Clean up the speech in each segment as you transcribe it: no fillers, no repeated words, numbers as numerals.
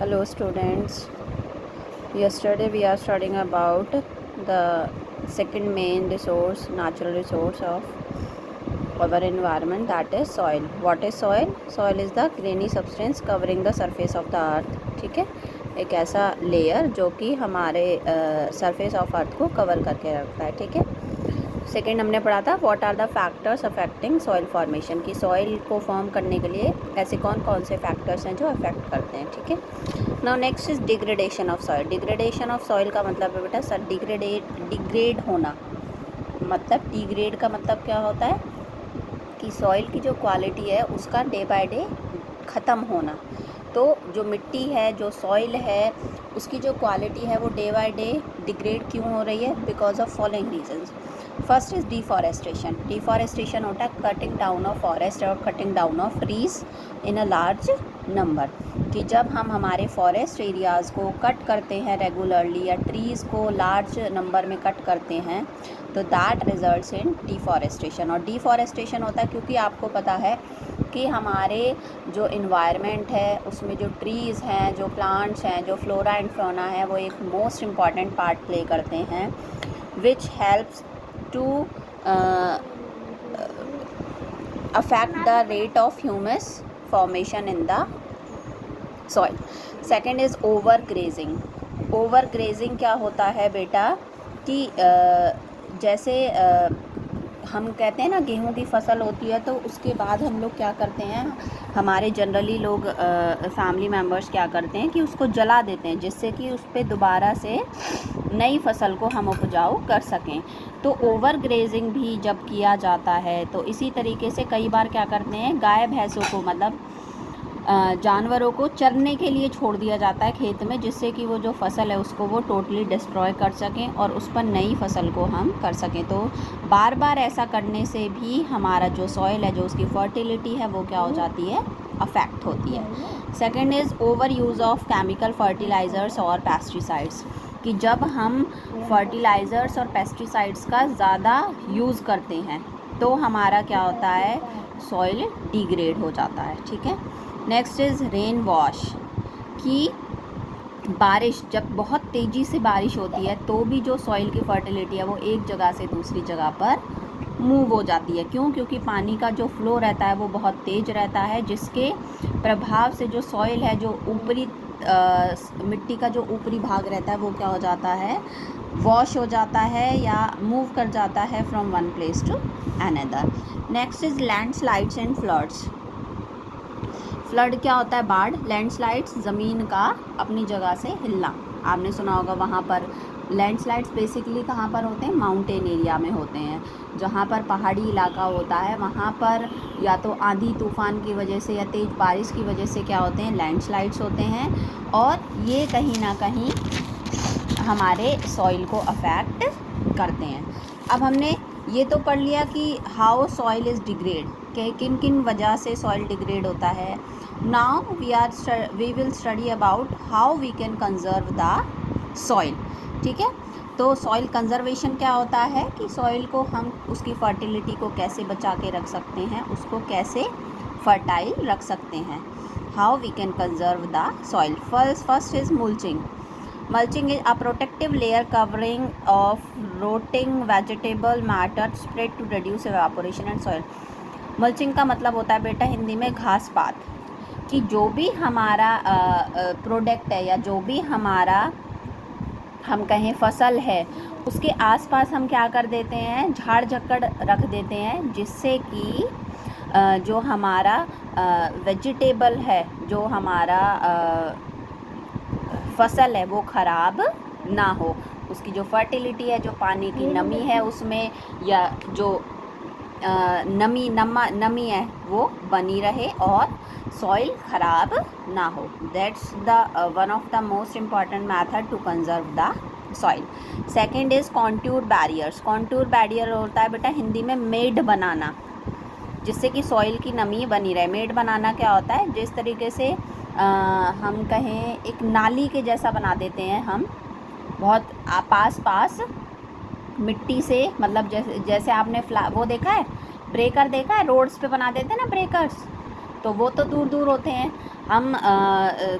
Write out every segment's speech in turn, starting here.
Hello students. Yesterday we are studying about the second main resource, natural resource of our environment, that is soil. What is soil? Soil is the grainy substance covering the surface of the earth. ठीक है, एक ऐसा layer जो कि हमारे surface of earth को cover करके रखता है. ठीक है. सेकेंड हमने पढ़ा था what are the factors affecting soil formation, की सॉइल को फॉर्म करने के लिए ऐसे कौन कौन से फैक्टर्स हैं जो अफेक्ट करते हैं. ठीक है. Now next is degradation of soil. Degradation of soil का मतलब है बेटा सर डिग्रेड होना. मतलब डिग्रेड का मतलब क्या होता है कि सॉइल की जो क्वालिटी है उसका डे बाय डे ख़त्म होना. तो जो मिट्टी है, जो सॉइल है, उसकी जो क्वालिटी है वो डे बाय डे डिग्रेड क्यों हो रही है? Because of following reasons. First is deforestation. Deforestation होता है कटिंग डाउन ऑफ फॉरेस्ट और cutting down of trees in a large number. कि जब हम हमारे फॉरेस्ट एरियाज़ को कट करते हैं रेगुलरली या ट्रीज़ को लार्ज नंबर में कट करते हैं तो दैट रिजल्ट्स इन डिफॉरेस्टेशन. और डिफॉरेस्टेशन होता है क्योंकि आपको पता है कि हमारे जो इन्वायरमेंट है उसमें जो ट्रीज़ हैं, जो प्लांट्स हैं, जो फ्लोरा एंड फौना है वो एक मोस्ट इम्पॉर्टेंट पार्ट प्ले करते हैं which helps to affect the rate of humus formation in the soil. Second is overgrazing. Overgrazing क्या होता है बेटा कि जैसे हम कहते हैं ना गेहूं की फसल होती है तो उसके बाद हम लोग क्या करते हैं, हमारे जनरली लोग फैमिली मेम्बर्स क्या करते हैं कि उसको जला देते हैं जिससे कि उस पर दोबारा से नई फसल को हम उपजाऊ कर सकें. तो ओवर ग्रेजिंग भी जब किया जाता है तो इसी तरीके से कई बार क्या करते हैं गाय भैंसों को मतलब जानवरों को चरने के लिए छोड़ दिया जाता है खेत में जिससे कि वो जो फसल है उसको वो टोटली डिस्ट्रॉय कर सकें और उस पर नई फसल को हम कर सकें. तो बार बार ऐसा करने से भी हमारा जो सॉइल है, जो उसकी फर्टिलिटी है वो क्या हो जाती है, अफेक्ट होती है. Second is over use of chemical fertilisers और पेस्टिसाइड्स. कि जब हम फर्टिलाइज़र्स और पेस्टिसाइड्स का ज़्यादा यूज़ करते हैं तो हमारा क्या होता है, सॉइल डिग्रेड हो जाता है. ठीक है. Next is rain wash. कि बारिश जब बहुत तेज़ी से बारिश होती है तो भी जो सॉइल की फर्टिलिटी है वो एक जगह से दूसरी जगह पर मूव हो जाती है. क्यों? क्योंकि पानी का जो फ्लो रहता है वो बहुत तेज़ रहता है जिसके प्रभाव से जो सॉइल है, जो ऊपरी मिट्टी का जो ऊपरी भाग रहता है वो क्या हो जाता है, वॉश हो जाता है या मूव कर जाता है from one place to another. Next is landslides and floods. Flood क्या होता है, बाढ़. लैंडस्लाइड्स ज़मीन का अपनी जगह से हिलना. आपने सुना होगा वहाँ पर लैंडस्लाइड्स बेसिकली कहाँ पर होते हैं, माउंटेन एरिया में होते हैं. जहाँ पर पहाड़ी इलाका होता है वहाँ पर या तो आंधी तूफ़ान की वजह से या तेज़ बारिश की वजह से क्या होते हैं, लैंडस्लाइड्स होते हैं. और ये कहीं ना कहीं हमारे सॉइल को अफेक्ट करते हैं. अब हमने ये तो पढ़ लिया कि हाउ सॉइल इज़ डिग्रेड, कि किन किन वजह से सॉइल डिग्रेड होता है. Now we will study about how we can conserve the soil. ठीक है. तो सॉइल कंजर्वेशन क्या होता है कि सॉइल को हम उसकी फर्टिलिटी को कैसे बचा के रख सकते हैं, उसको कैसे फर्टाइल रख सकते हैं. How we can conserve the soil. First is mulching. Mulching is a protective layer covering of rotting vegetable matter spread to reduce evaporation and soil. Mulching का मतलब होता है बेटा हिंदी में घास पात. कि जो भी हमारा प्रोडक्ट है या जो भी हमारा हम कहें फसल है उसके आसपास हम क्या कर देते हैं, झाड़ झक्कड़ रख देते हैं जिससे कि जो हमारा वेजिटेबल है, जो हमारा फसल है वो ख़राब ना हो. उसकी जो फर्टिलिटी है, जो पानी की नमी है उसमें या जो नमी है वो बनी रहे और सॉइल ख़राब ना हो. That's the one of the most important method to conserve the soil. Second is contour barriers. Contour barrier होता है बेटा हिंदी में मेड बनाना, जिससे कि सॉइल की नमी बनी रहे. मेड बनाना क्या होता है, जिस तरीके से हम कहें एक नाली के जैसा बना देते हैं हम, बहुत पास मिट्टी से, मतलब जैसे आपने वो देखा है, ब्रेकर देखा है, रोड्स पे बना देते हैं ना ब्रेकर्स, तो वो तो दूर दूर होते हैं. हम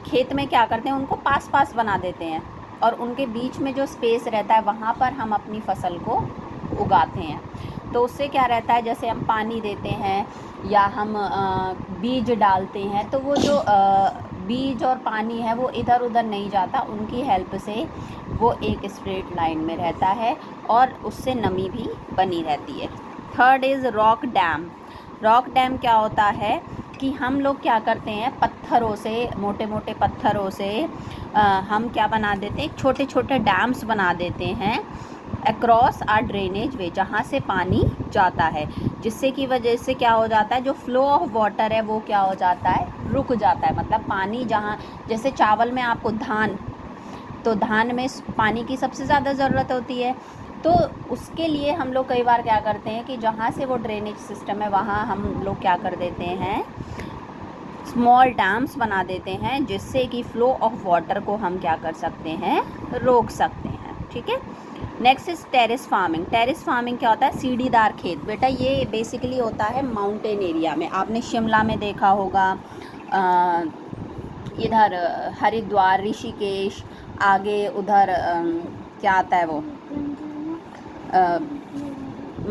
खेत में क्या करते हैं, उनको पास पास बना देते हैं और उनके बीच में जो स्पेस रहता है वहाँ पर हम अपनी फसल को उगाते हैं। तो उससे क्या रहता है, जैसे हम पानी देते हैं या हम बीज डालते हैं, तो वो जो बीज और पानी है वो इधर उधर नहीं जाता, उनकी हेल्प से वो एक स्ट्रेट लाइन में रहता है और उससे नमी भी बनी रहती है। Third is rock dam. Rock dam क्या होता है कि हम लोग क्या करते हैं, पत्थरों से, मोटे मोटे पत्थरों से हम क्या बना देते हैं, छोटे छोटे डैम्स बना देते हैं अक्रॉस आर ड्रेनेज वे, जहाँ से पानी जाता है, जिससे की वजह से क्या हो जाता है, जो फ्लो ऑफ वाटर है वो क्या हो जाता है, रुक जाता है। मतलब पानी जहाँ, जैसे चावल में आपको धान, तो धान में पानी की सबसे ज़्यादा ज़रूरत होती है, तो उसके लिए हम लोग कई बार क्या करते हैं कि जहाँ से वो ड्रेनेज सिस्टम है वहाँ हम लोग क्या कर देते हैं, स्मॉल डैम्स बना देते हैं, जिससे कि फ़्लो ऑफ वाटर को हम क्या कर सकते हैं, रोक सकते हैं। ठीक है। Next is terrace farming. Terrace farming क्या होता है, सीढ़ीदार खेत। बेटा ये बेसिकली होता है माउंटेन एरिया में, आपने शिमला में देखा होगा, इधर हरिद्वार, ऋषिकेश, आगे उधर क्या आता है वो,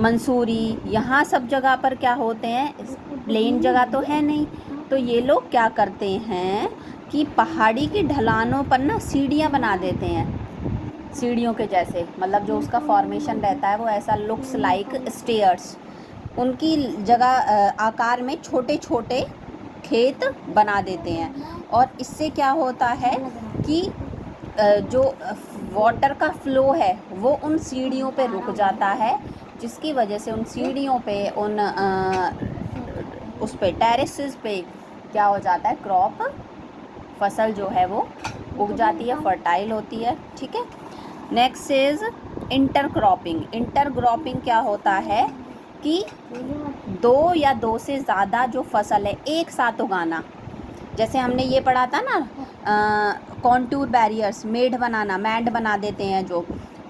मंसूरी, यहाँ सब जगह पर क्या होते हैं, प्लेन जगह तो है नहीं, तो ये लोग क्या करते हैं कि पहाड़ी की ढलानों पर ना सीढ़ियाँ बना देते हैं, सीढ़ियों के जैसे, मतलब जो उसका फॉर्मेशन रहता है वो ऐसा लुक्स लाइक स्टेयर्स। उनकी जगह आकार में छोटे छोटे खेत बना देते हैं और इससे क्या होता है कि जो वाटर का फ़्लो है वो उन सीढ़ियों पे रुक जाता है, जिसकी वजह से उन सीढ़ियों पे, उन उस पे टेरेसेस पे क्या हो जाता है, क्रॉप, फसल जो है वो उग जाती है, फर्टाइल होती है। ठीक है। Next is intercropping. इंटरक्रॉपिंग क्या होता है कि दो या दो से ज़्यादा जो फसल है एक साथ उगाना। जैसे हमने ये पढ़ा था ना, कॉन्टूर बैरियर्स, मेढ़ बनाना, मैंड बना देते हैं जो,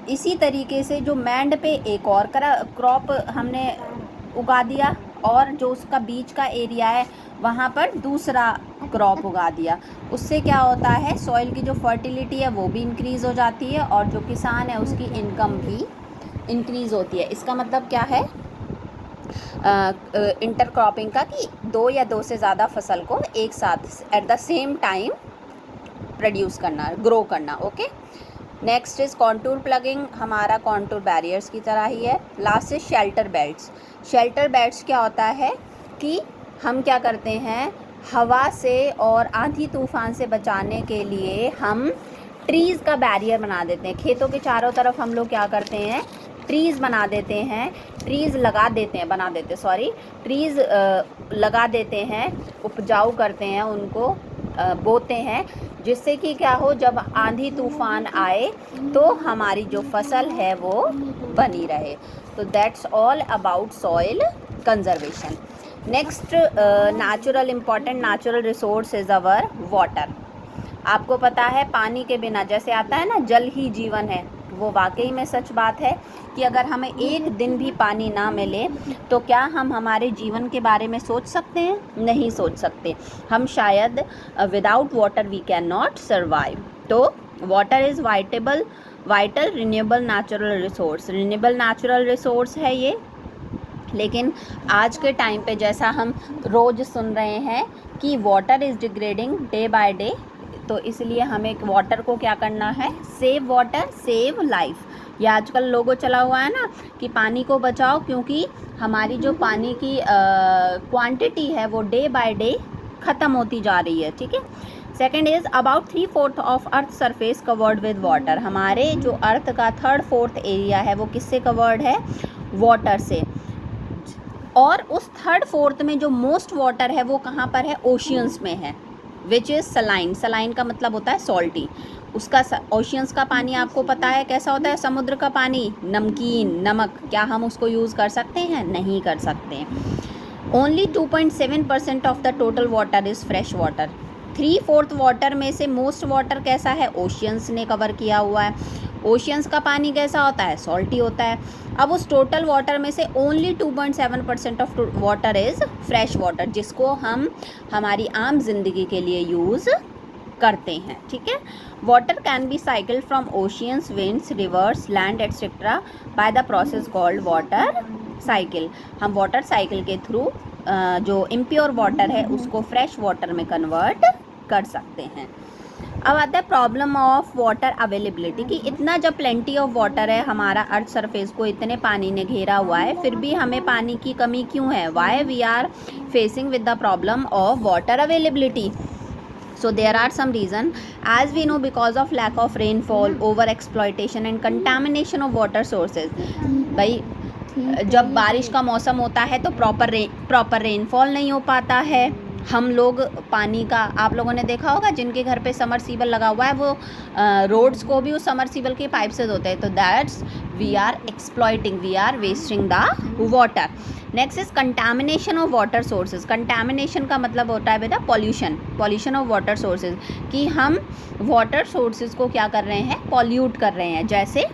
इसी तरीके से जो मैंड पे एक और क्रॉप हमने उगा दिया और जो उसका बीच का एरिया है वहाँ पर दूसरा क्रॉप उगा दिया। उससे क्या होता है, सॉइल की जो फर्टिलिटी है वो भी इंक्रीज़ हो जाती है और जो किसान है उसकी इनकम भी इंक्रीज़ होती है। इसका मतलब क्या है इंटरक्रॉपिंग का, कि दो या दो से ज़्यादा फसल को एक साथ at the same time produce करना, ग्रो करना। Okay. Next is contour plugging, हमारा कॉन्टूर बैरियर्स की तरह ही है। Last is shelter belts. Shelter belts क्या होता है कि हम क्या करते हैं, हवा से और आंधी तूफान से बचाने के लिए हम ट्रीज़ का बैरियर बना देते हैं। खेतों के चारों तरफ हम लोग क्या करते हैं, ट्रीज़ बना देते हैं, ट्रीज़ लगा देते हैं, बना देते सॉरी ट्रीज़ लगा देते हैं, उपजाऊ करते हैं, उनको बोते हैं, जिससे कि क्या हो, जब आंधी तूफान आए तो हमारी जो फसल है वो बनी रहे। तो that's all about soil conservation. Next natural, important natural resource is our water. आपको पता है पानी के बिना, जैसे आता है ना जल ही जीवन है, वो वाकई में सच बात है कि अगर हमें एक दिन भी पानी ना मिले तो क्या हम हमारे जीवन के बारे में सोच सकते हैं, नहीं सोच सकते। हम शायद without water we can not survive. तो water is vital renewable natural resource. Renewable natural resource है ये, लेकिन आज के टाइम पे जैसा हम रोज़ सुन रहे हैं कि water is degrading day by day, तो इसलिए हमें वाटर को क्या करना है, सेव वाटर सेव लाइफ। ये आजकल लोगो चला हुआ है ना कि पानी को बचाओ, क्योंकि हमारी जो पानी की क्वांटिटी है वो डे बाय डे ख़त्म होती जा रही है। ठीक है। Second is about 3/4 of earth surface covered with water. हमारे जो अर्थ का 3/4 एरिया है वो किससे कवर्ड है, वाटर से। और उस 3/4 में जो मोस्ट वाटर है वो कहाँ पर है, ओशियंस में है, विच इज़ सलाइन। सलाइन का मतलब होता है सॉल्टी। उसका ओशियंस का पानी आपको पता है कैसा होता है, समुद्र का पानी नमकीन, नमक। क्या हम उसको यूज़ कर सकते हैं, नहीं कर सकते। Only 2.7% of the total water is fresh water. 3/4 water में से मोस्ट वाटर कैसा है, ओशियंस ने कवर किया हुआ है। ओशियंस का पानी कैसा होता है, सॉल्टी होता है। अब उस टोटल वाटर में से only 2.7% of water is fresh water, जिसको हम हमारी आम जिंदगी के लिए यूज़ करते हैं, ठीक है। Water can be cycle from oceans, winds, reverse, land etcetera by the process called water cycle. हम वाटर साइकिल के थ्रू जो इम्प्योर वाटर है उसको फ्रेश वाटर में कन्वर्ट कर सकते हैं। अब आता है प्रॉब्लम ऑफ वाटर अवेलेबिलिटी, कि इतना जब प्लेंटी ऑफ वाटर है, हमारा अर्थ सरफेस को इतने पानी ने घेरा हुआ है, फिर भी हमें पानी की कमी क्यों है। Why we are facing with the problem of water availability. So there are some reason, as we know, because of lack of rainfall, over exploitation and contamination of water sources। भाई जब बारिश का मौसम होता है तो प्रॉपर रेनफॉल नहीं हो पाता है। हम लोग पानी का, आप लोगों ने देखा होगा जिनके घर पे समरसीबल लगा हुआ है, वो रोड्स को भी उस समरसीबल के पाइप से धोते हैं। तो that's we are exploiting, we are wasting the water. Next is contamination of water sources. Contamination का मतलब होता है बेटा पॉल्यूशन ऑफ वाटर सोर्सेज, कि हम वाटर सोर्सेज को क्या कर रहे हैं, पॉल्यूट कर रहे हैं। जैसे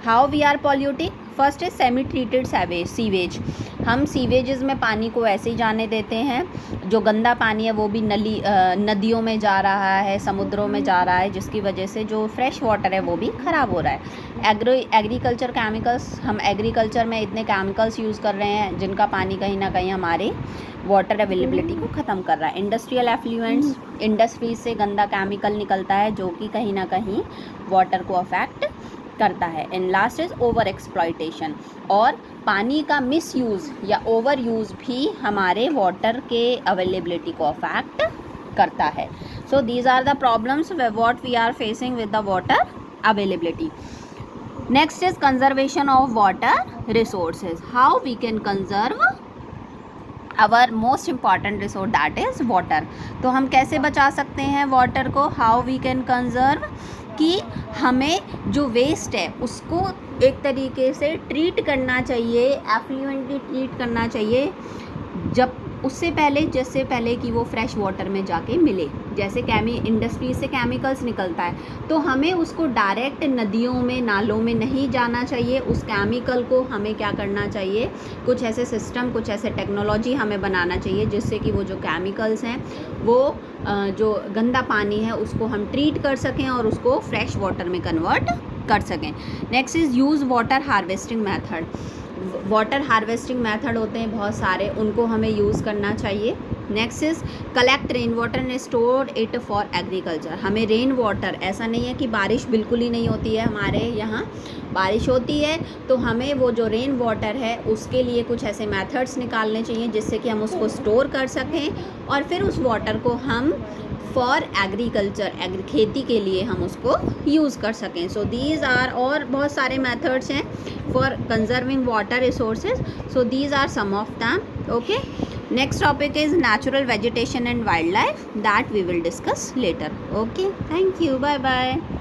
how we are polluting, first is semi treated sewage. हम सीवेजेस में पानी को ऐसे ही जाने देते हैं, जो गंदा पानी है वो भी नदियों में जा रहा है, समुद्रों में जा रहा है, जिसकी वजह से जो फ्रेश वाटर है वो भी ख़राब हो रहा है। एग्रीकल्चर केमिकल्स, हम एग्रीकल्चर में इतने केमिकल्स यूज़ कर रहे हैं जिनका पानी कहीं ना कहीं हमारे वाटर अवेलेबिलिटी को ख़त्म कर रहा है। इंडस्ट्रियल एफ्लुएंट्स, इंडस्ट्रीज से गंदा केमिकल निकलता है जो कि कहीं ना कहीं वाटर को अफेक्ट करता है। And last is over exploitation, और पानी का मिस यूज़ या ओवर यूज़ भी हमारे वाटर के अवेलेबिलिटी को अफेक्ट करता है। So these are the problems what we are facing with the water availability. Next is conservation of water resources. How we can conserve our most important resource, that is water. तो हम कैसे बचा सकते हैं water को, how we can conserve, कि हमें जो वेस्ट है उसको एक तरीके से ट्रीट करना चाहिए, एफ्लुएंटली ट्रीट करना चाहिए, जब उससे पहले, जैसे पहले कि वो फ्रेश वाटर में जाके मिले। जैसे इंडस्ट्री से केमिकल्स निकलता है तो हमें उसको डायरेक्ट नदियों में, नालों में नहीं जाना चाहिए। उस केमिकल को हमें क्या करना चाहिए, कुछ ऐसे सिस्टम, कुछ ऐसे टेक्नोलॉजी हमें बनाना चाहिए जिससे कि वो जो केमिकल्स हैं, वो जो गंदा पानी है उसको हम ट्रीट कर सकें और उसको फ्रेश वाटर में कन्वर्ट कर सकें। Next is use water harvesting method. Water harvesting method होते हैं बहुत सारे, उनको हमें यूज़ करना चाहिए। Next is collect rain water and store it for agriculture. हमें रेन वाटर, ऐसा नहीं है कि बारिश बिल्कुल ही नहीं होती है, हमारे यहाँ बारिश होती है, तो हमें वो जो रेन वाटर है उसके लिए कुछ ऐसे मेथड्स निकालने चाहिए जिससे कि हम उसको स्टोर कर सकें और फिर उस वाटर को हम फॉर एग्रीकल्चर, खेती के लिए हम उसको यूज़ कर सकें। सो दीज आर, और बहुत सारे मेथड्स हैं for conserving water resources. So these are some of them. Okay, next topic is natural vegetation and wildlife, that we will discuss later. Okay, thank you, bye bye.